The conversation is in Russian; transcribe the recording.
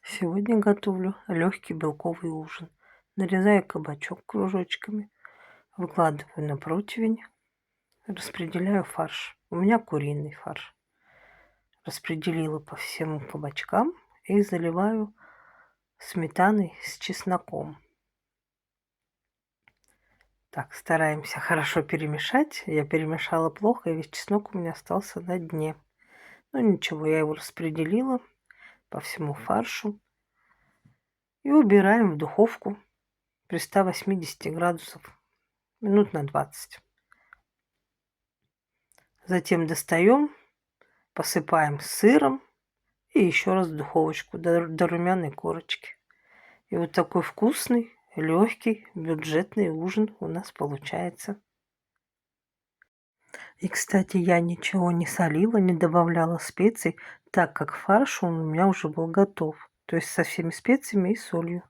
Сегодня готовлю легкий белковый ужин. Нарезаю кабачок кружочками, выкладываю на противень, распределяю фарш. У меня куриный фарш. Распределила по всем кабачкам и заливаю сметаной с чесноком. Так, стараемся хорошо перемешать. Я перемешала плохо, и весь чеснок у меня остался на дне. Ну ничего, я его распределила по всему фаршу. И убираем в духовку при 180 градусов минут на 20. Затем достаем, посыпаем сыром и еще раз в духовочку до румяной корочки. И вот такой вкусный, легкий, бюджетный ужин у нас получается. И, кстати, я ничего не солила, не добавляла специй, так как фарш он у меня уже был готов. То есть со всеми специями и солью.